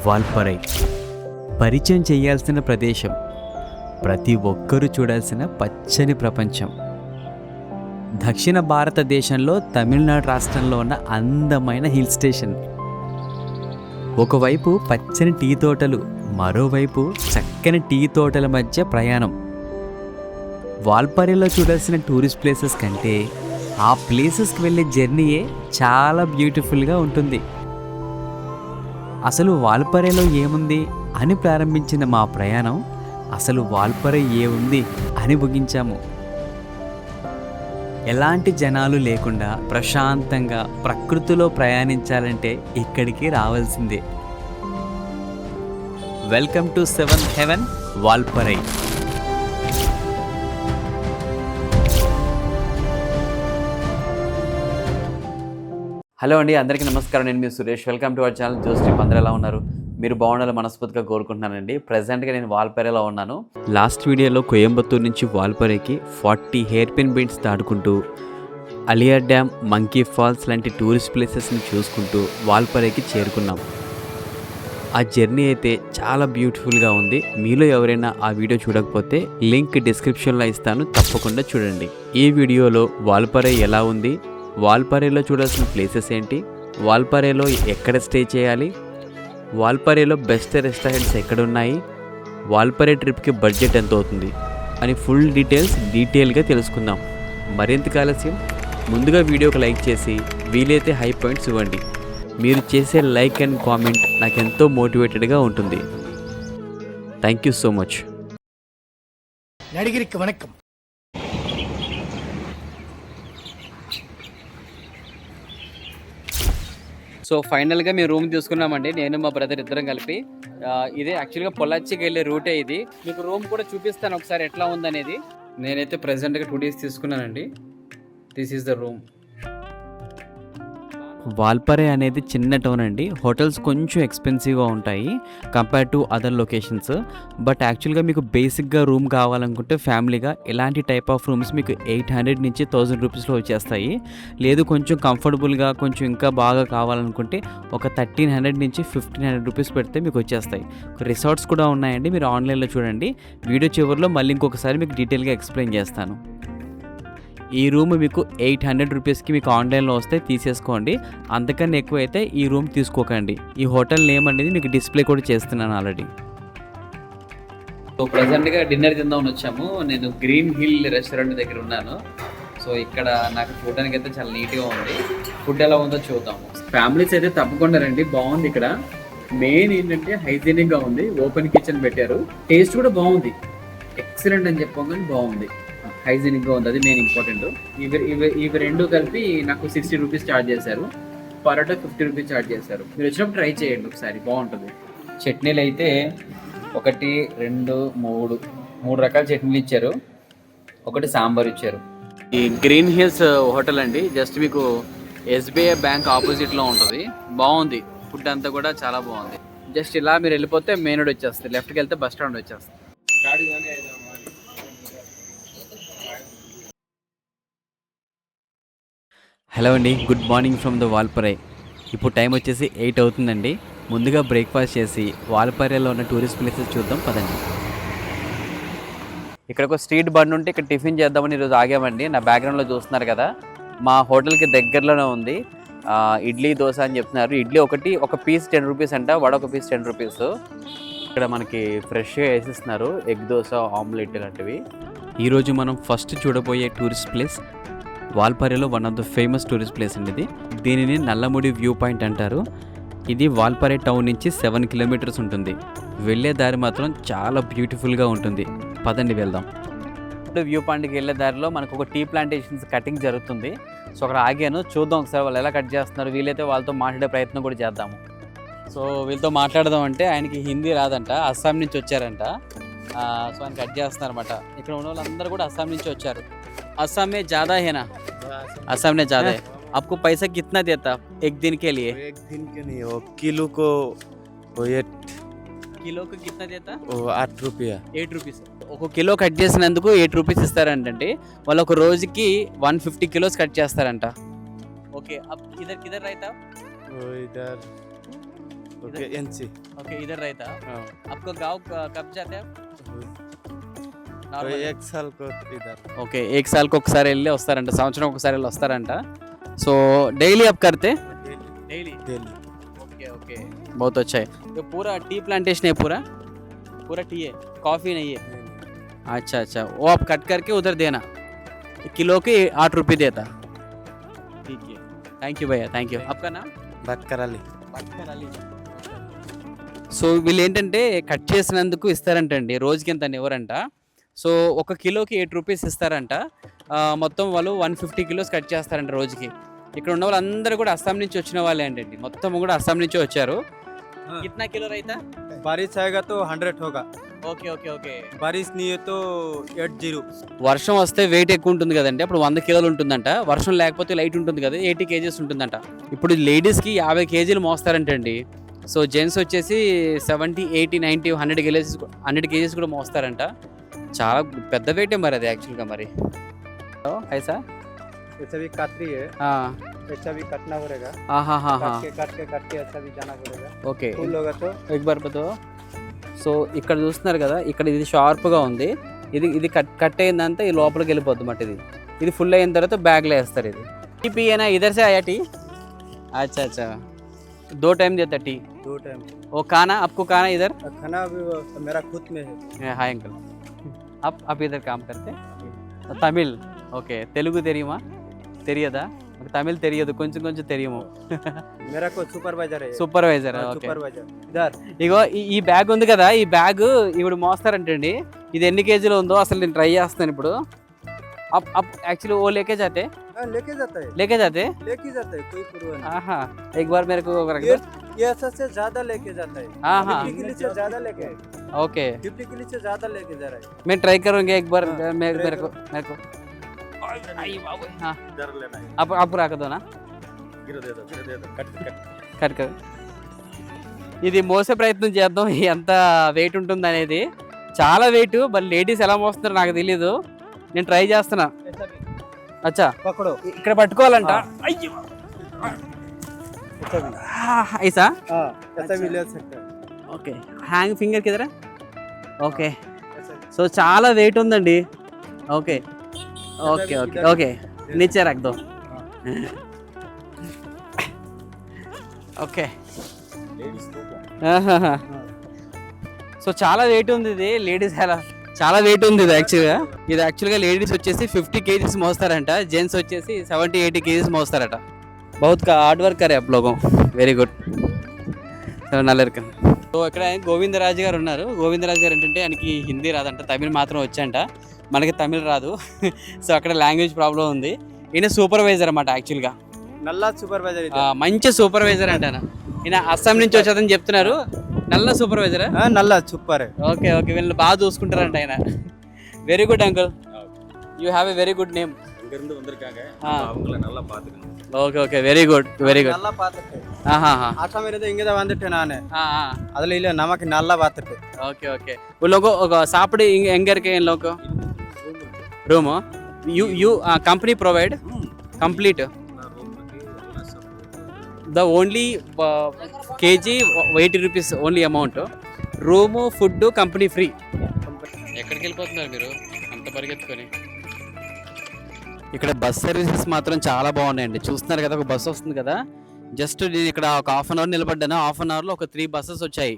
వాల్పరై పరిచయం చేయాల్సిన ప్రదేశం, ప్రతి ఒక్కరూ చూడాల్సిన పచ్చని ప్రపంచం. దక్షిణ భారతదేశంలో తమిళనాడు రాష్ట్రంలో ఉన్న అందమైన హిల్ స్టేషన్. ఒకవైపు పచ్చని టీ తోటలు, మరోవైపు చక్కని టీ తోటల మధ్య ప్రయాణం. వాల్పరైలో చూడాల్సిన టూరిస్ట్ ప్లేసెస్ కంటే ఆ ప్లేసెస్కి వెళ్ళే జర్నీయే చాలా బ్యూటిఫుల్గా ఉంటుంది. అసలు వాల్పరైలో ఏముంది అని ప్రారంభించిన మా ప్రయాణం అసలు వాల్పరై ఏముంది అని ముగించాము. ఎలాంటి జనాలు లేకుండా ప్రశాంతంగా ప్రకృతిలో ప్రయాణించాలంటే ఇక్కడికి రావాల్సిందే. Welcome to seventh heaven Valparai. Hello అండి, అందరికీ నమస్కారం. నేను మీ Suresh. Welcome to our channel Jo's trip. అందరూ ఎలా ఉన్నారు? మీరు బాగుండాలని మనస్ఫూర్తిగా కోరుకుంటున్నానండి. ప్రజెంట్గా నేను వాల్పరైలో ఉన్నాను. లాస్ట్ వీడియోలో కోయంబత్తూరు నుంచి వాల్పరైకి 40 హెయిర్ పిన్ బీట్స్ దాటుకుంటూ అలియర్ డ్యామ్, మంకీ ఫాల్స్ లాంటి టూరిస్ట్ ప్లేసెస్ని చూసుకుంటూ వాల్పరైకి చేరుకున్నాం. ఆ జర్నీ అయితే చాలా బ్యూటిఫుల్గా ఉంది. మీలో ఎవరైనా ఆ వీడియో చూడకపోతే లింక్ డిస్క్రిప్షన్లో ఇస్తాను, తప్పకుండా చూడండి. ఈ వీడియోలో వాల్పరై ఎలా ఉంది, వాల్పరైలో చూడాల్సిన ప్లేసెస్ ఏంటి, వాల్పరైలో ఎక్కడ స్టే చేయాలి, వాల్పరైలో బెస్ట్ రెస్టారెంట్స్ ఎక్కడున్నాయి, వాల్పరై ట్రిప్కి బడ్జెట్ ఎంత అవుతుంది అని ఫుల్ డీటెయిల్గా తెలుసుకుందాం. మరింత ఆలస్యం, ముందుగా వీడియోకి లైక్ చేసి వీలైతే హై పాయింట్స్ ఇవ్వండి. మీరు చేసే లైక్ అండ్ కామెంట్ నాకు ఎంతో మోటివేటెడ్గా ఉంటుంది. Thank you so much. நடிகருக்கு வணக்கம். సో ఫైనల్గా మేము రూమ్ తీసుకున్నామండి, నేను మా బ్రదర్ ఇద్దరం కలిపి. ఇదే యాక్చువల్గా పొల్లాచ్చికి వెళ్ళే రూటే ఇది. మీకు రూమ్ కూడా చూపిస్తాను ఒకసారి ఎట్లా ఉందనేది. నేనైతే ప్రెజెంట్గా 2 days తీసుకున్నానండి. This is the room. Valparai అనేది చిన్న టౌన్ అండి. హోటల్స్ కొంచెం ఎక్స్పెన్సివ్గా ఉంటాయి compare to other locations. But యాక్చువల్గా మీకు బేసిక్గా రూమ్ కావాలనుకుంటే ఫ్యామిలీగా ఇలాంటి టైప్ ఆఫ్ రూమ్స్ మీకు 800 నుంచి 1000 రూపీస్లో వచ్చేస్తాయి. లేదు కొంచెం కంఫర్టబుల్గా కొంచెం ఇంకా బాగా కావాలనుకుంటే ఒక 1300 నుంచి 1500 రూపీస్ పెడితే మీకు వచ్చేస్తాయి. రిసార్ట్స్ కూడా ఉన్నాయండి, మీరు ఆన్లైన్లో చూడండి. వీడియో చివరిలో మళ్ళీ ఇంకొకసారి మీకు డీటెయిల్గా ఎక్స్ప్లెయిన్ చేస్తాను. ఈ రూమ్ మీకు 800 రూపీస్కి మీకు ఆన్లైన్లో వస్తే తీసేసుకోండి. అంతకన్నా ఎక్కువ అయితే ఈ రూమ్ తీసుకోకండి. ఈ హోటల్ నేమ్ అనేది మీకు డిస్ప్లే కూడా చేస్తున్నాను ఆల్రెడీ. సో ప్రజెంట్గా డిన్నర్ తిందామని వచ్చాము. నేను గ్రీన్ హిల్ రెస్టారెంట్ దగ్గర ఉన్నాను. సో ఇక్కడ నాకు చూడడానికి అయితే చాలా నీట్గా ఉంది. ఫుడ్ ఎలా ఉందో చూద్దాము. ఫ్యామిలీస్ అయితే తప్పకుండా రండి, బాగుంది ఇక్కడ. మెయిన్ ఏంటంటే హైజీనిక్గా ఉంది. ఓపెన్ కిచెన్ పెట్టారు. టేస్ట్ కూడా బాగుంది, ఎక్సలెంట్ అని చెప్పాం, కానీ బాగుంది, హైజీనిక్గా ఉంది. అది మెయిన్ ఇంపార్టెంట్. ఇవి రెండు కలిపి నాకు 60 రూపీస్ ఛార్జ్ చేశారు. పరోటా 50 రూపీస్ ఛార్జ్ చేశారు. మీరు వచ్చినప్పుడు ట్రై చేయండి ఒకసారి, బాగుంటుంది. చట్నీలు అయితే 1, 2, 3 రకాల చట్నీలు ఇచ్చారు. ఒకటి సాంబార్ ఇచ్చారు. ఈ గ్రీన్ హిల్స్ హోటల్ అండి, జస్ట్ మీకు SBI బ్యాంక్ ఆపోజిట్లో ఉంటుంది. బాగుంది, ఫుడ్ అంతా కూడా చాలా బాగుంది. జస్ట్ ఇలా మీరు వెళ్ళిపోతే మెయిన్ రోడ్ వచ్చేస్తుంది, లెఫ్ట్కి వెళ్తే బస్ స్టాండ్ వచ్చేస్తుంది. హలో అండి, గుడ్ మార్నింగ్ ఫ్రమ్ ద వాల్పరై. ఇప్పుడు టైం వచ్చేసి 8 అవుతుందండి. ముందుగా బ్రేక్ఫాస్ట్ చేసి వాల్పరైలో ఉన్న టూరిస్ట్ ప్లేసెస్ చూద్దాం పదండి. ఇక్కడ ఒక స్ట్రీట్ బండి ఉంటే ఇక్కడ టిఫిన్ చేద్దామని ఈరోజు ఆగామండి. నా బ్యాక్గ్రౌండ్లో చూస్తున్నారు కదా, మా హోటల్కి దగ్గరలోనే ఉంది. ఇడ్లీ, దోశ అని చెప్తున్నారు. ఇడ్లీ ఒక పీస్ 10 రూపీస్ అంట, వడ ఒక పీస్ 10 రూపీస్. ఇక్కడ మనకి ఫ్రెష్గా వేసిస్తున్నారు ఎగ్ దోశ, ఆమ్లెట్ లాంటివి. ఈరోజు మనం ఫస్ట్ చూడబోయే టూరిస్ట్ ప్లేస్ వాల్పరైలో one of the famous tourist place అండి ఇది. దీనిని నల్లముడి వ్యూ పాయింట్ అంటారు. ఇది వాల్పరై టౌన్ నుంచి 7 కిలోమీటర్స్ ఉంటుంది. వెళ్ళే దారి మాత్రం చాలా బ్యూటిఫుల్గా ఉంటుంది. పదండి వెళ్దాం. వ్యూ పాయింట్కి వెళ్ళే దారిలో మనకు ఒక టీ ప్లాంటేషన్స్ కటింగ్ జరుగుతుంది. సో అక్కడ ఆగాను, చూద్దాం ఒకసారి వాళ్ళు ఎలా కట్ చేస్తున్నారు. వీలైతే వాళ్ళతో మాట్లాడే ప్రయత్నం కూడా చేద్దాము. సో వీళ్ళతో మాట్లాడదాం అంటే ఆయనకి హిందీ రాదంట, అస్సాం నుంచి వచ్చారంట. సో ఆయన కట్ చేస్తున్నారు అనమాట. ఇక్కడ ఉన్న వాళ్ళందరూ కూడా అస్సాం నుంచి వచ్చారు. असम में ज़्यादा है ना? असम में ज़्यादा है. आपको पैसा कितना देता एक दिन के लिए? एक दिन के नहीं, वो किलो को किलो को कितना देता? 8 रुपया. 8 రూపీస్. ఒక కిలో కట్ చేసినందుకు 8 రూపీస్ ఇస్తారంటే వాళ్ళు ఒక రోజుకి 150 కిలోస్ కట్ చేస్తారంట. ఓకే, अब इधर किधर रहता? वो इधर ओके एनसी ओके इधर रहता हाँ आपका गांव कब जाते हैं तो Normally? एक साल को इधर ఓకే ఏక్ సాల్కి ఒకసారి వెళ్ళి వస్తారంట సంవత్సరం ఒకసారి వెళ్ళి వస్తారంట సో డైలీ అప్ కర్తే डेली डेली ओके ओके बहुत अच्छा है तो पूरा टी प्लांटेशन है पूरा पूरा टी है कॉफ़ी नहीं है अच्छा अच्छा वो आप कट करके उधर देना किलो के 8 रुपये देता ठीक है थैंक यू भैया थैंक यू आपका नाम बात करा ली సో వీళ్ళు ఏంటంటే కట్ చేసినందుకు ఇస్తారంటండి రోజుకి ఎంత అని ఎవరంట సో ఒక కిలోకి 8 రూపీస్ ఇస్తారంట మొత్తం వాళ్ళు 150 కిలోస్ కట్ చేస్తారంట రోజుకి ఇక్కడ ఉన్న వాళ్ళందరూ కూడా అస్సాం నుంచి వచ్చిన వాళ్ళే అంటండి మొత్తం కూడా అస్సాం నుంచి వచ్చారు కిतना కిలో రైతా बारिश आएगा तो 100 होगा ఓకే ఓకే ఓకే बारिश नहीं है तो 80 వర్షం వస్తే వెయిట్ ఎక్కువ ఉంటుంది కదండి అప్పుడు 100 కిలోలు ఉంటుందంట వర్షం లేకపోతే లైట్ ఉంటుంది కదా 80 కేజీస్ ఉంటుందంట ఇప్పుడు లేడీస్కి 50 కేజీలు మోస్తారంటండి సో జెంట్స్ వచ్చేసి 70 80 90 100 కేజీస్ కూడా మోస్తారంట చాలా పెద్ద వెయిటే మరి అది యాక్చువల్గా మరి ఐసా ऐसा भी कातरी है ऐसा भी कटना पड़ेगा काट के ऐसा भी जाना पड़ेगा ఓకే फुल होगा तो ఎగ్ బర్బతో సో ఇక్కడ చూస్తున్నారు కదా ఇక్కడ ఇది షార్ప్గా ఉంది ఇది కట్ అయిందంతా ఈ లోపలికి వెళ్ళిపోద్ది మాట ఇది ఫుల్ అయిన తర్వాత బ్యాగ్లో వేస్తారు ఇది టీ పియేనా ఇधर से आया टी अच्छा अच्छा 2 टाइम देता टी 2 टाइम वो खाना आपको खाना इधर खाना भी मेरा खुद में है हाय अंकल आप इधर काम करते తమిళ్ ఓకే తెలుగు తెలియమా తెలియదా తమిళ్ తెలియదు కొంచెం కొంచెం తెలియము मेरा को सुपरवाइजर है సూపర్వైజర్ ఓకే सुपरवाइजर इधर ఇగో ఈ బ్యాగ్ ఉంది కదా ఈ బ్యాగ్ ఇప్పుడు మోస్తారంటండి ఇది ఎన్ని కేజీలు ఉందో అసలు నేను ట్రై చేస్తాను ఇప్పుడు అప్ యాక్చువల్లీ ఓ లేకే జాతే लेके जाता है लेके जाते कोई परवाह नहीं आहा एक बार मेरे को रख ये दो ये ऐसा से ज्यादा लेके जाता है हाँ हाँ 50 किलो से ज्यादा लेके ओके 50 किलो से ज्यादा लेके जा रहा है मैं ट्राई करूंगा एक बार हाँ, मेरे try को आई बाबू हाँ इधर लेना है आप रख दो ना गिर दे दो कट కట్ కట్ ఇది మోసే ప్రయత్నం చేద్దాం ఎంత వెయిట్ ఉంటుంది అనేది చాలా వెయిట్ మరి లేడీస్ ఎలా మోస్తున్నారో నాకు తెలియదు నేను ట్రై చేస్తున్నా అచ్చా पकड़ो ఇక్కడ పట్టుకోవాలంట అయ్యో ऐसा भी ఐసా हां ऐसा भी ले सकते हैं ఓకే హ్యాంగ్ ఫింగర్ కిదరా ఓకే ऐसा भी సో చాలా వెయిట్ ఉందండి ఓకే ఓకే ఓకే ఓకే नीचे रख दो ఓకే సో చాలా వెయిట్ ఉంది ఇది లేడీస్ చాలా వెయిట్ ఉంది ఇది యాక్చువల్గా లేడీస్ వచ్చేసి 50 కేజీస్ మోస్తారంట జెంట్స్ వచ్చేసి 70-80 కేజీస్ మోస్తారట बहुत का हार्ड वर्क करे आप लोगों వెరీ గుడ్ సో ఇక్కడ గోవిందరాజు గారు ఉన్నారు గోవిందరాజు గారు ఏంటంటే ఆయనకి హిందీ రాదంట తమిళ్ మాత్రం వచ్చంట మనకి తమిళ్ రాదు సో అక్కడ లాంగ్వేజ్ ప్రాబ్లం ఉంది ఈయన సూపర్వైజర్ అన్నమాట యాక్చువల్గా नल्ला सुपरवाइजर इधर మంచి సూపర్వైజర్ అంట ఈయన అస్సాం నుంచి వచ్చేదని చెప్తున్నారు నల్ల సూపర్వైజరా हां नल्ला सुपर है ఓకే ఓకే వీళ్ళు బాగా చూసుకుంటారంట ఆయన very good uncle you have a very good name இங்கிருந்து வந்திருக்காங்க ஆ. அவங்கள நல்லா பாத்துக்கணும் okay okay very good very good நல்லா பாத்துட்டு ఆహా ஆசாம் இருந்து இங்க தான் வந்துட்டேன் நானு हाँ हाँ அதுல இல்ல நமக்கு நல்லா பாத்துட்டு ओके ओके वो लोगों को सापड़े एंगर के इन लोगों room you company provide complete the only KG 80 rupees only amount room food company free ఎక్కడికి వెళ్ళిపోతున్నారు మీరు అంత పరిగెత్తుకొని ఇక్కడ బస్ సర్వీసెస్ మాత్రం చాలా బాగున్నాయండి చూస్తున్నారు కదా ఒక బస్సు వస్తుంది కదా జస్ట్ నేను ఇక్కడ ఒక హాఫ్ అన్ అవర్ నిలబడ్డాను హాఫ్ అన్ అవర్లో ఒక 3 బస్సెస్ వచ్చాయి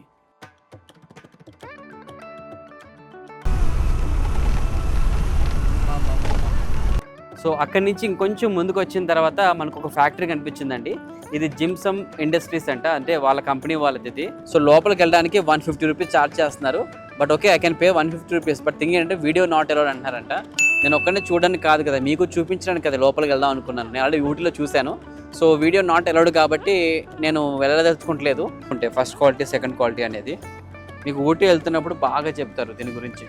సో అక్కడి నుంచి ఇంకొంచెం ముందుకు వచ్చిన తర్వాత మనకు ఒక ఫ్యాక్టరీ కనిపించిందండి ఇది జిమ్సమ్ ఇండస్ట్రీస్ అంట అంటే వాళ్ళ కంపెనీ వాళ్ళది ఇది సో లోపలికి వెళ్ళడానికి 150 రూపీస్ ఛార్జ్ చేస్తున్నారు but okay I can pay 150 rupees but thing ఏంటంటే వీడియో నాట్ అలౌడ్ అంటున్నారంట నేను ఒక్కడే చూడడానికి కాదు కదా మీకు చూపించడానికి కదా లోపలికి వెళ్దాం అనుకున్నాను నేను ఆల్రెడీ యూట్యూబ్లో చూశాను సో వీడియో నాట్ అలౌడ్ కాబట్టి నేను వెళ్ళదలుచుకోవట్లేదు అంటే ఫస్ట్ క్వాలిటీ సెకండ్ క్వాలిటీ అనేది మీకు ఊటీ వెళ్తున్నప్పుడు బాగా చెప్తారు దీని గురించి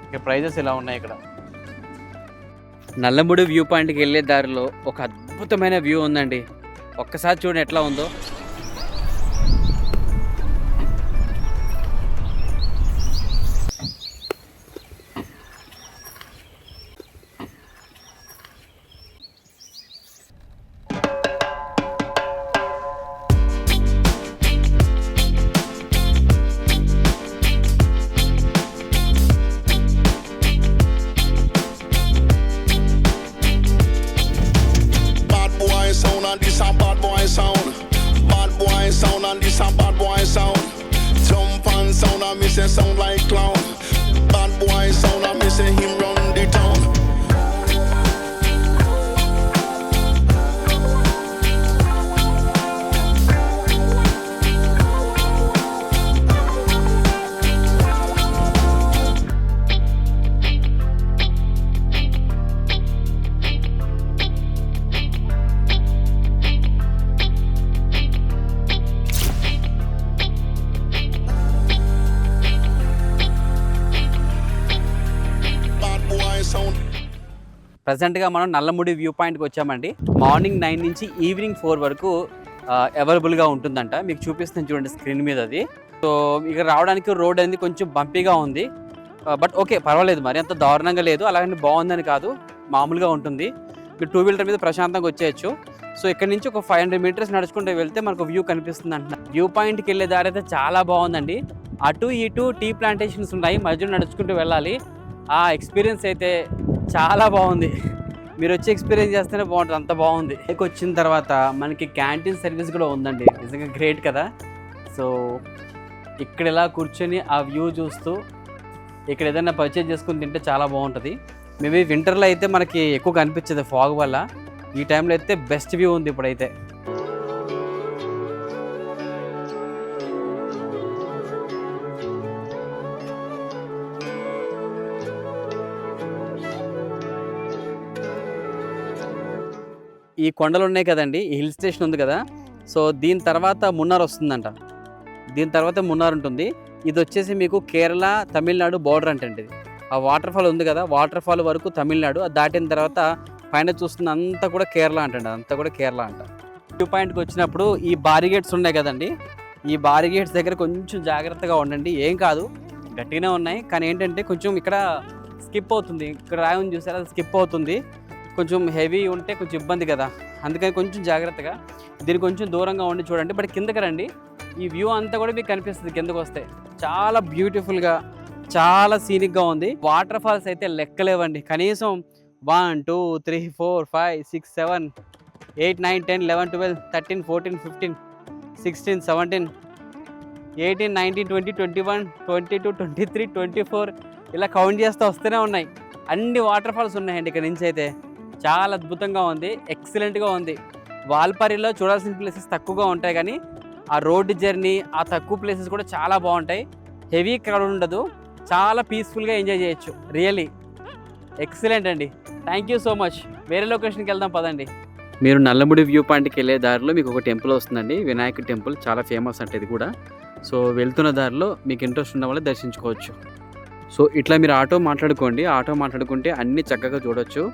ఇక ప్రైజెస్ ఎలా ఉన్నాయి ఇక్కడ నల్లముడి వ్యూ పాయింట్కి వెళ్ళే దారిలో ఒక అద్భుతమైన వ్యూ ఉందండి ఒక్కసారి చూడండి ఎట్లా ఉందో ప్రజెంట్గా మనం నల్లముడి వ్యూ పాయింట్కి వచ్చామండి. మార్నింగ్ 9 నుంచి ఈవినింగ్ 4 వరకు అవైలబుల్గా ఉంటుందంట. మీకు చూపిస్తాను చూడండి స్క్రీన్ మీద అది. సో ఇక రావడానికి రోడ్ అనేది కొంచెం బంపీగా ఉంది, బట్ ఓకే పర్వాలేదు, మరి అంత దారుణంగా లేదు, అలాగని బాగుందని కాదు, మామూలుగా ఉంటుంది. మీరు 2 వీలర్ మీద ప్రశాంతంగా వచ్చేయచ్చు. సో ఇక్కడ నుంచి ఒక 500 మీటర్స్ నడుచుకుంటూ వెళ్తే మనకు వ్యూ కనిపిస్తుంది అంట. వ్యూ పాయింట్కి వెళ్ళే దారి అయితే చాలా బాగుందండి. అటు ఇటు టీ ప్లాంటేషన్స్ ఉన్నాయి, మధ్యలో నడుచుకుంటూ వెళ్ళాలి. ఆ ఎక్స్పీరియన్స్ అయితే చాలా బాగుంది. మీరు వచ్చి ఎక్స్పీరియన్స్ చేస్తేనే బాగుంటుంది, అంత బాగుంది. ఇక్కడికి వచ్చిన తర్వాత మనకి క్యాంటీన్ సర్వీస్ కూడా ఉందండి, నిజంగా గ్రేట్ కదా. సో ఇక్కడ ఇలా కూర్చొని ఆ వ్యూ చూస్తూ ఇక్కడ ఏదైనా పర్చేజ్ చేసుకుని తింటే చాలా బాగుంటుంది. మేబీ వింటర్లో అయితే మనకి ఎక్కువ కనిపించదు ఫాగ్ వల్ల, ఈ టైంలో అయితే బెస్ట్ వ్యూ ఉంది ఇప్పుడైతే. ఈ కొండలు ఉన్నాయి కదండి, ఈ హిల్ స్టేషన్ ఉంది కదా, సో దీని తర్వాత మున్నార్ వస్తుందంట. దీని తర్వాత మున్నార్ ఉంటుంది. ఇది వచ్చేసి మీకు కేరళ తమిళనాడు బార్డర్ అంటే ఆ వాటర్ ఫాల్ ఉంది కదా, వాటర్ ఫాల్ వరకు తమిళనాడు, అది దాటిన తర్వాత పైన చూస్తున్న అంతా కూడా కేరళ అంటండి, అంతా కూడా కేరళ అంట. వ్యూ పాయింట్కి వచ్చినప్పుడు ఈ బారిగేట్స్ ఉన్నాయి కదండి, ఈ బారిగేట్స్ దగ్గర కొంచెం జాగ్రత్తగా ఉండండి. ఏం కాదు, గట్టిగానే ఉన్నాయి, కానీ ఏంటంటే కొంచెం ఇక్కడ స్కిప్ అవుతుంది. ఇక్కడ రాయి ఉంది చూసారా, అది స్కిప్ అవుతుంది. కొంచెం హెవీ ఉంటే కొంచెం ఇబ్బంది కదా, అందుకని కొంచెం జాగ్రత్తగా దీనికి కొంచెం దూరంగా ఉండి చూడండి. బట్ కిందకి రండి, ఈ వ్యూ అంతా కూడా మీకు కనిపిస్తుంది కిందకు వస్తే. చాలా బ్యూటిఫుల్గా, చాలా సీనిక్గా ఉంది. వాటర్ ఫాల్స్ అయితే లెక్కలేవండి, కనీసం 1 2 3 4 5 6 7 8 9 10 11 12 13 14 15 16 17 18 19 20 21 22 23 24 ఇలా కౌంట్ చేస్తూ వస్తూనే ఉన్నాయి. అన్ని వాటర్ ఫాల్స్ ఉన్నాయండి ఇక్కడ నుంచి అయితే. చాలా అద్భుతంగా ఉంది, ఎక్సలెంట్గా ఉంది. వాల్పారిలో చూడాల్సిన ప్లేసెస్ తక్కువగా ఉంటాయి, కానీ ఆ రోడ్డు జర్నీ, ఆ తక్కువ ప్లేసెస్ కూడా చాలా బాగుంటాయి. హెవీ క్రౌడ్ ఉండదు, చాలా పీస్ఫుల్గా ఎంజాయ్ చేయొచ్చు. రియల్లీ ఎక్సలెంట్ అండి. Thank you so much. వేరే లొకేషన్కి వెళ్దాం పదండి. మీరు నల్లముడి వ్యూ పాయింట్కి వెళ్ళే దారిలో మీకు ఒక టెంపుల్ వస్తుందండి, వినాయక టెంపుల్, చాలా ఫేమస్ అంటే ఇది కూడా. సో వెళ్తున్న దారిలో మీకు ఇంట్రెస్ట్ ఉన్న వాళ్ళు దర్శించుకోవచ్చు. సో ఇట్లా మీరు ఆటో మాట్లాడుకుంటే అన్నీ చక్కగా చూడొచ్చు.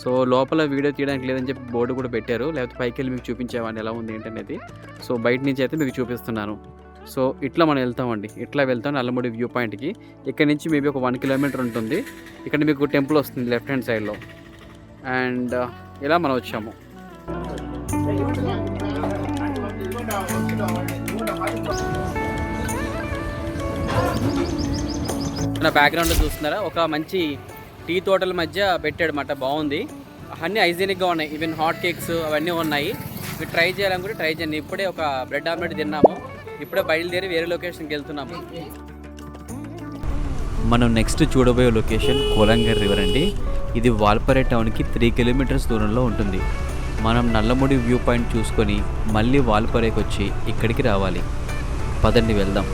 సో లోపల వీడియో తీయడానికి లేదని చెప్పి బోర్డు కూడా పెట్టారు, లేకపోతే పైకి వెళ్ళి మీకు చూపించేవాడిని ఎలా ఉంది ఏంటనేది. సో బయట నుంచి అయితే మీకు చూపిస్తున్నాను. సో ఇట్లా మనం వెళ్తామండి, ఇట్లా వెళ్తాం నల్లముడి వ్యూ పాయింట్కి. ఇక్కడ నుంచి మేబీ ఒక 1 కిలోమీటర్ ఉంటుంది. ఇక్కడ మీకు టెంపుల్ వస్తుంది లెఫ్ట్ హ్యాండ్ సైడ్లో, అండ్ ఇలా మనం వచ్చాము. నా బ్యాక్గ్రౌండ్లో చూస్తున్నారా, ఒక మంచి టీ తోటల మధ్య పెట్టాడు అన్నమాట, బాగుంది. అన్నీ హైజీనిక్గా ఉన్నాయి, ఈవెన్ హాట్ కేక్స్ అవన్నీ ఉన్నాయి. మీరు ట్రై చేయాలనుకుంటే ట్రై చేయండి. ఇప్పుడే ఒక బ్రెడ్ ఆమ్లెట్ తిన్నాము, ఇప్పుడే బయలుదేరి వేరే లొకేషన్కి వెళ్తున్నాము. మనం నెక్స్ట్ చూడబోయే లొకేషన్ కోలంగర్ రివర్ అండి. ఇది వాల్పారే టౌన్కి 3 కిలోమీటర్స్ దూరంలో ఉంటుంది. మనం నల్లముడి వ్యూ పాయింట్ చూసుకొని మళ్ళీ వాల్పారేకి వచ్చి ఇక్కడికి రావాలి. పదండి వెళ్దాం.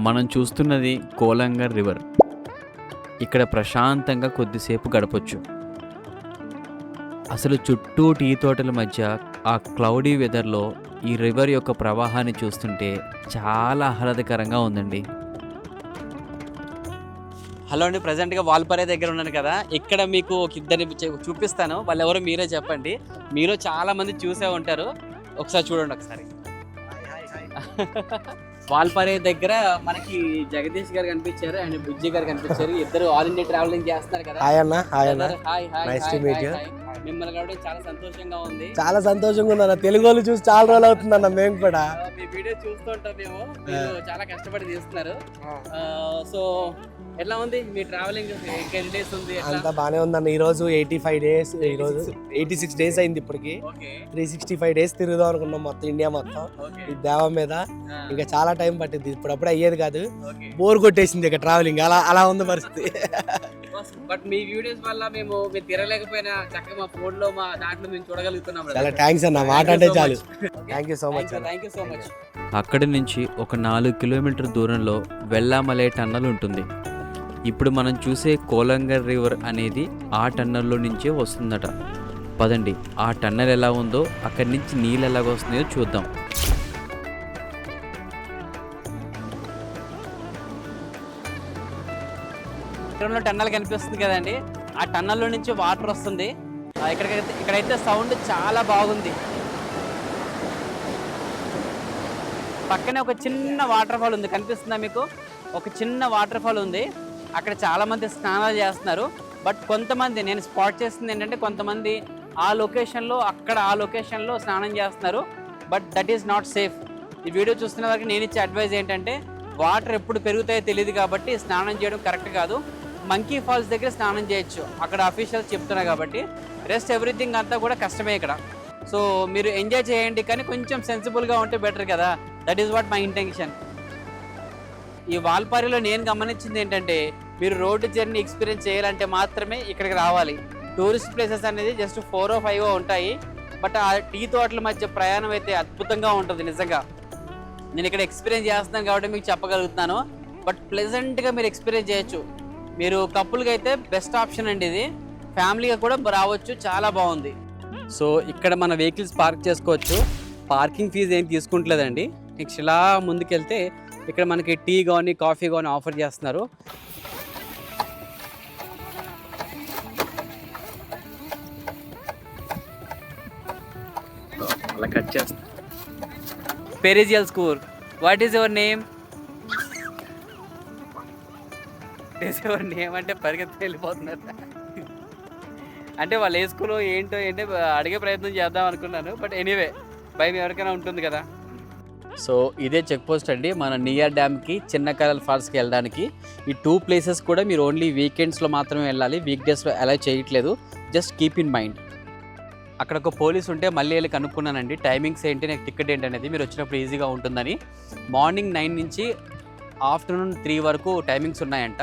మనం చూస్తున్నది కోలంగర్ రివర్. ఇక్కడ ప్రశాంతంగా కొద్దిసేపు గడపొచ్చు. అసలు చుట్టూ టీ తోటల మధ్య ఆ క్లౌడీ వెదర్లో ఈ రివర్ యొక్క ప్రవాహాన్ని చూస్తుంటే చాలా ఆహ్లాదకరంగా ఉందండి. హలో అండి, ప్రజెంట్గా వాల్పారే దగ్గర ఉన్నాను కదా, ఇక్కడ మీకు ఒక ఇద్దరిని చూపిస్తాను. వాళ్ళు ఎవరో మీరే చెప్పండి. మీరు చాలా మంది చూసే ఉంటారు, ఒకసారి చూడండి ఒకసారి. వాల్పారే దగ్గర మనకి జగదీష్ గారు కనిపించారు అండ్ బుజ్జి గారు కనిపించారు. ఇద్దరు ఆల్ ఇండియా ట్రావెలింగ్ చేస్తున్నారు కదా. హాయ్ అన్న. హాయ్ అన్న. Hi hi. Nice to meet you. మిమ్మల్ని కలవడం చాలా సంతోషంగా ఉంది. చాలా సంతోషంగా ఉంది అన్న, తెలుగు వాళ్ళు చూసి చాలా రోజులు అవుతుంది అన్న. మేము కూడా మీ వీడియో చూస్తూ ఉంటాం, మేము మీరు చాలా కష్టపడి తీస్తున్నారు. సో ఎట్లా ఉంది మీ ట్రావెలింగ్, ఎన్ని డేస్ ఉంది? అంతా బానే ఉందన్న. ఈ రోజు 85 డేస్, ఈ రోజు 86 డేస్ అయింది. ఇప్పటికి 365 డేస్ తిరుగుదాం అనుకున్నాం మొత్తం ఇండియా మొత్తం ఈ దేవం మీద. ఇంకా చాలా టైం పట్టింది, ఇప్పుడప్పుడు అయ్యేది కాదు, బోర్ కొట్టేసింది ఇక ట్రావెలింగ్. అలా ఉంది పరిస్థితి. బట్ మీ వీడియోస్ వల్ల మేము తిరగలేకపోయినా చక్కగా మా ఫోన్ లో మా దాంట్లో మేము చూడగలుగుతున్నాం. చాలా థ్యాంక్స్ అన్న, మాట అంటే చాలు. Thank you so much. Thank you so much. అక్కడి నుంచి ఒక 4 కిలోమీటర్ దూరంలో వెల్లామలై టన్నల్ ఉంటుంది. ఇప్పుడు మనం చూసే కోలంగర్ రివర్ అనేది ఆ టన్నల్లో నుంచే వస్తుందట. పదండి ఆ టన్నెల్ ఎలా ఉందో అక్కడి నుంచి నీళ్ళు ఎలాగ వస్తున్నాయో చూద్దాం. టన్నల్ కనిపిస్తుంది కదండి, ఆ టన్నల్లో నుంచి వాటర్ వస్తుంది. ఇక్కడైతే సౌండ్ చాలా బాగుంది. పక్కనే ఒక చిన్న వాటర్ ఫాల్ ఉంది, కనిపిస్తుందా మీకు? ఒక చిన్న వాటర్ ఫాల్ ఉంది. అక్కడ చాలా మంది స్నానాలు చేస్తున్నారు. బట్ కొంతమంది నేను స్పాట్ చేస్తుంది ఏంటంటే కొంతమంది ఆ లొకేషన్లో స్నానం చేస్తున్నారు. But that is not safe. ఈ వీడియో చూస్తున్న వరకు నేను ఇచ్చే అడ్వైజ్ ఏంటంటే వాటర్ ఎప్పుడు పెరుగుతాయో తెలియదు కాబట్టి స్నానం చేయడం కరెక్ట్ కాదు. మంకీ ఫాల్స్ దగ్గర స్నానం చేయొచ్చు, అక్కడ అఫీషియల్స్ చెప్తున్నారు కాబట్టి. రెస్ట్ ఎవ్రీథింగ్ అంతా కూడా కష్టమే ఇక్కడ. సో మీరు ఎంజాయ్ చేయండి, కానీ కొంచెం సెన్సిబుల్గా ఉంటే బెటర్ కదా. That is what my intention. ఈ వాల్పారిలో నేను గమనించింది ఏంటంటే మీరు రోడ్డు జర్నీ ఎక్స్పీరియన్స్ చేయాలంటే మాత్రమే ఇక్కడికి రావాలి. టూరిస్ట్ ప్లేసెస్ అనేది జస్ట్ 4 or 5 ఉంటాయి. బట్ ఆ టీ తోటల మధ్య ప్రయాణం అయితే అద్భుతంగా ఉంటుంది నిజంగా. నేను ఇక్కడ ఎక్స్పీరియన్స్ చేస్తున్నాను కాబట్టి మీకు చెప్పగలుగుతున్నాను. బట్ ప్లెజెంట్గా మీరు ఎక్స్పీరియన్స్ చేయొచ్చు. మీరు కపుల్గా అయితే బెస్ట్ ఆప్షన్ అండి ఇది. ఫ్యామిలీగా కూడా రావచ్చు, చాలా బాగుంది. సో ఇక్కడ మన వెహికల్స్ పార్క్ చేసుకోవచ్చు. పార్కింగ్ ఫీజు ఏం తీసుకుంటలేదండి. నెక్స్ట్ ఇలా ముందుకెళ్తే ఇక్కడ మనకి టీ కానీ కాఫీ కానీ ఆఫర్ చేస్తున్నారు. అలా కట్ చేస్తా. పెరిజియల్ school, what is your name? అంటే పరిగెత్తి వెళ్ళిపోతున్నారు. అంటే వాళ్ళు ఏ స్కూల్ ఏంటో అడిగే ప్రయత్నం చేద్దాం అనుకున్నాను. బట్ ఎనీవే భయం ఎవరికైనా ఉంటుంది కదా. సో ఇదే చెక్ పోస్ట్ అండి మన నియర్ డ్యామ్కి, చిన్న కలల్ ఫాల్స్కి వెళ్ళడానికి. ఈ 2 ప్లేసెస్ కూడా మీరు ఓన్లీ వీకెండ్స్లో మాత్రమే వెళ్ళాలి, వీక్ డేస్లో అలా చేయట్లేదు. Just keep in mind. అక్కడ ఒక పోలీస్ ఉంటే మళ్ళీ వెళ్ళి కనుక్కున్నానండి టైమింగ్స్ ఏంటి, నాకు టికెట్ ఏంటి అనేది, మీరు వచ్చినప్పుడు ఈజీగా ఉంటుందని. మార్నింగ్ 9 నుంచి ఆఫ్టర్నూన్ 3 వరకు టైమింగ్స్ ఉన్నాయంట.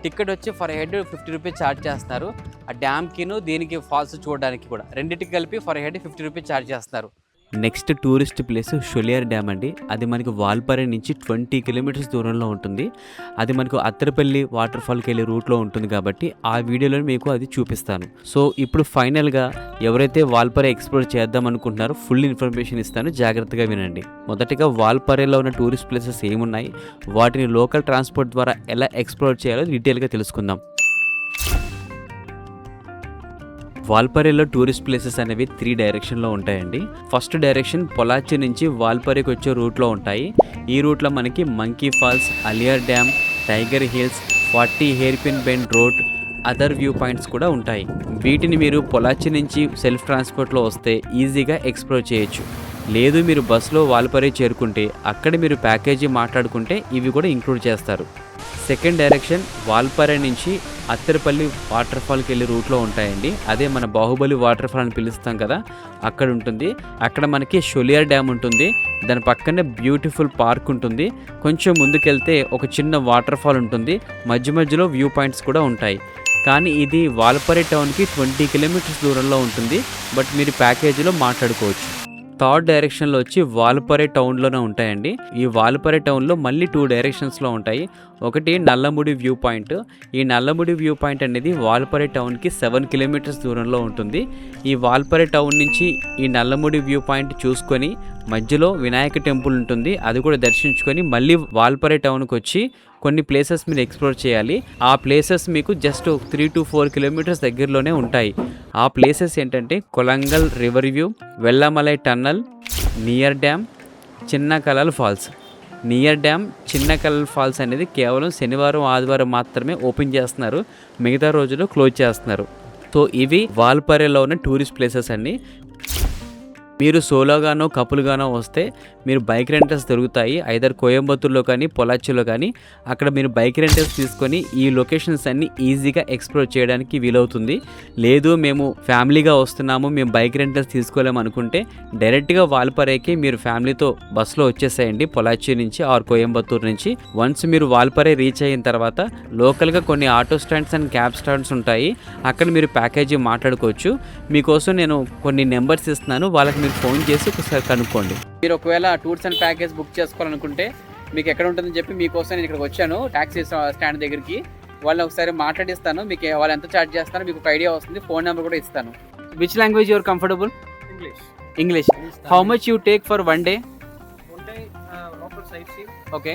టికెట్ వచ్చి ఫర్ హెడ్ 50 రూపీస్ ఛార్జ్ చేస్తున్నారు. ఆ డ్యామ్కిను దీనికి ఫాల్స్ చూడడానికి కూడా రెండింటికి కలిపి ఫర్ హెడ్ 50 రూపీస్ ఛార్జ్ చేస్తున్నారు. నెక్స్ట్ టూరిస్ట్ ప్లేస్ షొలియర్ డ్యామ్ అండి. అది మనకి వాల్పాறை నుంచి 20 కిలోమీటర్స్ దూరంలో ఉంటుంది. అది మనకు అత్తరపల్లి వాటర్ ఫాల్కి వెళ్ళే రూట్లో ఉంటుంది కాబట్టి ఆ వీడియోలో మీకు అది చూపిస్తాను. సో ఇప్పుడు ఫైనల్గా ఎవరైతే వాల్పాறை ఎక్స్ప్లోర్ చేద్దాం అనుకుంటున్నారో ఫుల్ ఇన్ఫర్మేషన్ ఇస్తాను, జాగ్రత్తగా వినండి. మొదటిగా వాల్పాறைలో ఉన్న టూరిస్ట్ ప్లేసెస్ ఏమున్నాయి, వాటిని లోకల్ ట్రాన్స్పోర్ట్ ద్వారా ఎలా ఎక్స్ప్లోర్ చేయాలో డీటెయిల్గా తెలుసుకుందాం. వాల్పాறைలో టూరిస్ట్ ప్లేసెస్ అనేవి 3 డైరెక్షన్లో ఉంటాయండి. ఫస్ట్ డైరెక్షన్ పొలాచి నుంచి వాల్పాறைకి వచ్చే రూట్లో ఉంటాయి. ఈ రూట్లో మనకి monkey falls, Aliyar dam, tiger hills, 40 hairpin bend road, other view points కూడా ఉంటాయి. వీటిని మీరు పొలాచి నుంచి సెల్ఫ్ ట్రాన్స్పోర్ట్లో వస్తే ఈజీగా ఎక్స్ప్లోర్ చేయొచ్చు. లేదు మీరు బస్సులో వాల్పాறை చేరుకుంటే అక్కడ మీరు ప్యాకేజీ మాట్లాడుకుంటే ఇవి కూడా ఇంక్లూడ్ చేస్తారు. సెకండ్ డైరెక్షన్ వాల్పాறை నుంచి అత్తరపల్లి వాటర్ ఫాల్కి వెళ్ళే రూట్లో ఉంటాయండి. అదే మన బాహుబలి వాటర్ ఫాల్ అని పిలుస్తాం కదా, అక్కడ ఉంటుంది. అక్కడ మనకి షొలియర్ డ్యామ్ ఉంటుంది, దాని పక్కనే బ్యూటిఫుల్ పార్క్ ఉంటుంది. కొంచెం ముందుకెళ్తే ఒక చిన్న వాటర్ ఫాల్ ఉంటుంది, మధ్య మధ్యలో వ్యూ పాయింట్స్ కూడా ఉంటాయి. కానీ ఇది వాల్పాறை టౌన్కి 20 కిలోమీటర్స్ దూరంలో ఉంటుంది. బట్ మీరు ప్యాకేజీలో మాట్లాడుకోవచ్చు. థర్డ్ డైరెక్షన్లో వచ్చి వాల్పాறை టౌన్లోనే ఉంటాయండి. ఈ వాల్పాறை టౌన్లో మళ్ళీ 2 డైరెక్షన్స్లో ఉంటాయి. ఒకటి నల్లముడి వ్యూ పాయింట్. ఈ నల్లముడి వ్యూ పాయింట్ అనేది వాల్పాறை టౌన్కి 7 కిలోమీటర్స్ దూరంలో ఉంటుంది. ఈ వాల్పాறை టౌన్ నుంచి ఈ నల్లముడి వ్యూ పాయింట్ చూసుకొని మధ్యలో వినాయక టెంపుల్ ఉంటుంది, అది కూడా దర్శించుకొని మళ్ళీ వాల్పాறை టౌన్కి వచ్చి కొన్ని ప్లేసెస్ మీరు ఎక్స్ప్లోర్ చేయాలి. ఆ ప్లేసెస్ మీకు జస్ట్ 3 to 4 కిలోమీటర్స్ దగ్గరలోనే ఉంటాయి. ఆ ప్లేసెస్ ఏంటంటే Kolangal river view, Vellamalai tunnel, near dam, Chinnakallar falls. Near dam, Chinnakallar falls అనేది కేవలం శనివారం ఆదివారం మాత్రమే ఓపెన్ చేస్తున్నారు, మిగతా రోజుల్లో క్లోజ్ చేస్తున్నారు. సో ఇవి వాల్పాறைలో ఉన్న టూరిస్ట్ ప్లేసెస్ అండి. మీరు సోలోగానో కపుల్గానో వస్తే మీరు బైక్ రెంటల్స్ దొరుకుతాయి, ఐదర్ కోయంబత్తూర్లో కానీ పొలాచిలో కానీ. అక్కడ మీరు బైక్ రెంటల్స్ తీసుకొని ఈ లొకేషన్స్ అన్నీ ఈజీగా ఎక్స్ప్లోర్ చేయడానికి వీలవుతుంది. లేదు మేము ఫ్యామిలీగా వస్తున్నాము, మేము బైక్ రెంటల్స్ తీసుకోలేము అనుకుంటే డైరెక్ట్గా వాల్పారైకి మీరు ఫ్యామిలీతో బస్సులో వచ్చేసేయండి, పొలాచి నుంచి ఆర్ కోయంబత్తూర్ నుంచి. వన్స్ మీరు వాల్పాறை రీచ్ అయిన తర్వాత లోకల్గా కొన్ని auto stands and cab stands ఉంటాయి, అక్కడ మీరు ప్యాకేజీ మాట్లాడుకోవచ్చు. మీకోసం నేను కొన్ని నెంబర్స్ ఇస్తున్నాను, వాళ్ళకి మీరు ఫోన్ చేసి ఒకసారి కనుక్కోండి. మీరు ఒకవేళ టూర్స్ అండ్ ప్యాకేజ్ బుక్ చేసుకోవాలనుకుంటే మీకు ఎక్కడ ఉంటుందని చెప్పి మీకోసం నేను ఇక్కడికి వచ్చాను ట్యాక్సీ స్టాండ్ దగ్గరికి. వాళ్ళని ఒకసారి మాట్లాడిస్తాను, మీకు వాళ్ళు ఎంత ఛార్జ్ చేస్తారో మీకు ఒక ఐడియా వస్తుంది, ఫోన్ నెంబర్ కూడా ఇస్తాను. Which language you are comfortable? English. English. How much you take for one day? One day local sightseeing. Okay.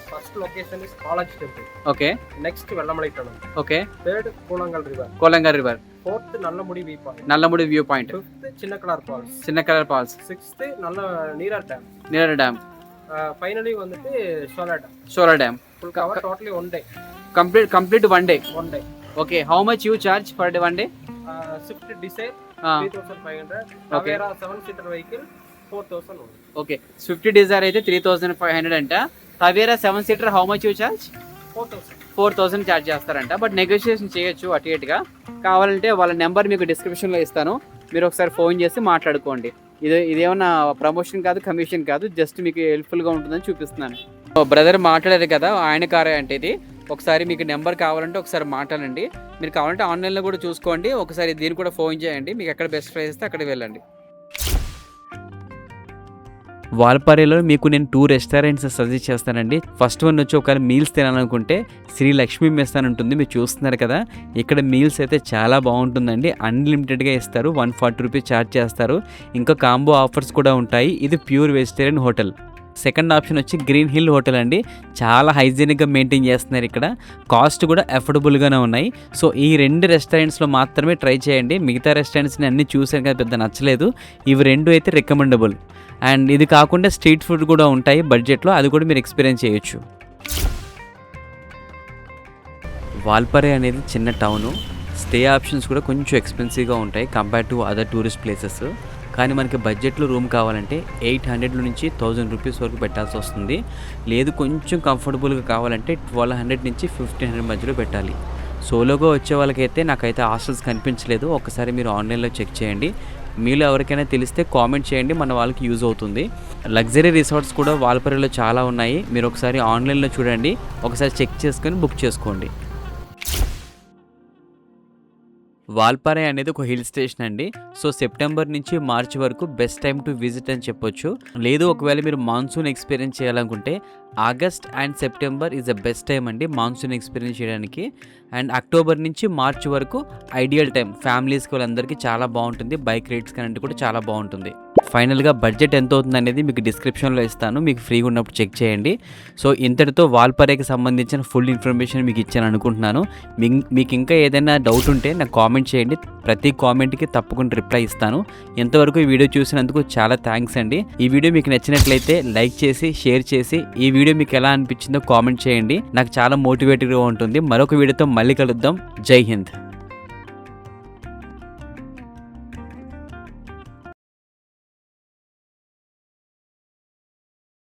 First location is College Temple. Okay. Next Vellamalai Tunnel. Okay. Third Kolangal River. Kolangar River. Fourth Nallamudi Viewpoint. Nallamudi Viewpoint. Fifth Chinnakalar Falls. Chinnakalar Falls. Sixth Neerar Dam. Neerar Dam. Finally வந்துட்டு Solar Dam. Solar Dam. Full cover totally one day. Complete one day. One day. Okay. How much you charge for the one day? Swift Desire 3,500. Okay. Tavera 7-seater vehicle 4,000 only. Okay. Swift Desire అయితే 3,500 అంట. Tavera 7-seater how much you charge? 4,000 charge చేస్తారంట. But negotiation చేయొచ్చు అటు ఇటుగా. కావాలంటే వాళ్ళ number మీకు డిస్క్రిప్షన్లో ఇస్తాను, మీరు ఒకసారి ఫోన్ చేసి మాట్లాడుకోండి. ఇదేమన్నా ప్రమోషన్ కాదు, కమిషన్ కాదు, జస్ట్ మీకు హెల్ప్ఫుల్గా ఉంటుందని చూపిస్తున్నాను. బ్రదర్ మాట్లాడారు కదా, ఆయన కారే అంటే ఇది. ఒకసారి మీకు నెంబర్ కావాలంటే ఒకసారి మాట్లాడండి. మీరు కావాలంటే ఆన్లైన్లో కూడా చూసుకోండి. ఒకసారి దీన్ని కూడా ఫోన్ చేయండి, మీకు ఎక్కడ బెస్ట్ ప్రైస్ ఇస్తే అక్కడికి వెళ్ళండి. వాల్పారేలో మీకు నేను 2 రెస్టారెంట్స్ సజెస్ట్ చేస్తానండి. ఫస్ట్ వన్ వచ్చి ఒకవేళ మీల్స్ తినాలనుకుంటే శ్రీ లక్ష్మీ మెస్ అని ఉంటుంది, మీరు చూస్తున్నారు కదా. ఇక్కడ మీల్స్ అయితే చాలా బాగుంటుందండి, అన్లిమిటెడ్గా ఇస్తారు, 140 రూపీస్ ఛార్జ్ చేస్తారు. ఇంకా కాంబో ఆఫర్స్ కూడా ఉంటాయి. ఇది pure vegetarian hotel. Second option వచ్చి గ్రీన్ హిల్ హోటల్ అండి. చాలా హైజీనిక్గా మెయింటైన్ చేస్తున్నారు ఇక్కడ, కాస్ట్ కూడా అఫోర్డబుల్గానే ఉన్నాయి. సో ఈ 2 రెస్టారెంట్స్లో మాత్రమే ట్రై చేయండి. మిగతా రెస్టారెంట్స్ని అన్నీ చూసాను కదా, పెద్ద నచ్చలేదు. ఇవి 2 అయితే రికమెండబుల్. అండ్ ఇది కాకుండా స్ట్రీట్ ఫుడ్ కూడా ఉంటాయి బడ్జెట్లో, అది కూడా మీరు ఎక్స్పీరియన్స్ చేయొచ్చు. వాల్పారే అనేది చిన్న టౌను, స్టే ఆప్షన్స్ కూడా కొంచెం ఎక్స్పెన్సివ్గా ఉంటాయి compare to other tourist places. కానీ మనకి బడ్జెట్లో రూమ్ కావాలంటే 800 నుంచి 1000 రూపీస్ వరకు పెట్టాల్సి వస్తుంది. లేదు కొంచెం కంఫర్టబుల్గా కావాలంటే 1200 నుంచి 1500 మధ్యలో పెట్టాలి. సోలోగా వచ్చే వాళ్ళకైతే నాకైతే హాస్టల్స్ కనిపించలేదు, ఒకసారి మీరు ఆన్లైన్లో చెక్ చేయండి. మీలో ఎవరికైనా తెలిస్తే కామెంట్ చేయండి, మన వాళ్ళకి యూజ్ అవుతుంది. లగ్జరీ రిసార్ట్స్ కూడా వాల్పారేలో చాలా ఉన్నాయి, మీరు ఒకసారి ఆన్లైన్లో చూడండి, ఒకసారి చెక్ చేసుకొని బుక్ చేసుకోండి. వాల్పారే అనేది ఒక హిల్ స్టేషన్ అండి. సో సెప్టెంబర్ నుంచి మార్చ్ వరకు బెస్ట్ టైం టు విజిట్ అని చెప్పొచ్చు. లేదు ఒకవేళ మీరు మాన్సూన్ ఎక్స్పీరియన్స్ చేయాలనుకుంటే August and September is the best time అండి మాన్సూన్ ఎక్స్పీరియన్స్ చేయడానికి. అండ్ అక్టోబర్ నుంచి మార్చ్ వరకు ఐడియల్ టైం, ఫ్యామిలీస్కి వాళ్ళందరికీ చాలా బాగుంటుంది. బైక్ రైడ్స్ కానీ కూడా చాలా బాగుంటుంది. ఫైనల్గా బడ్జెట్ ఎంత అవుతుంది అనేది మీకు డిస్క్రిప్షన్లో ఇస్తాను, మీకు ఫ్రీగా ఉన్నప్పుడు చెక్ చేయండి. సో ఇంతటితో వాల్పారేకి సంబంధించిన ఫుల్ ఇన్ఫర్మేషన్ మీకు ఇచ్చాను అనుకుంటున్నాను. మీకు ఇంకా ఏదైనా డౌట్ ఉంటే నాకు కామెంట్ చేయండి, ప్రతి కామెంట్కి తప్పకుండా రిప్లై ఇస్తాను. ఎంతవరకు ఈ వీడియో చూసినందుకు చాలా థ్యాంక్స్ అండి. ఈ వీడియో మీకు నచ్చినట్లయితే లైక్ చేసి షేర్ చేసి, ఈ వీడియో మీకు ఎలా అనిపించిందో కామెంట్ చేయండి, నాకు చాలా మోటివేటివ్గా ఉంటుంది. మరొక వీడియోతో మళ్ళీ కలుద్దాం. జై హింద్.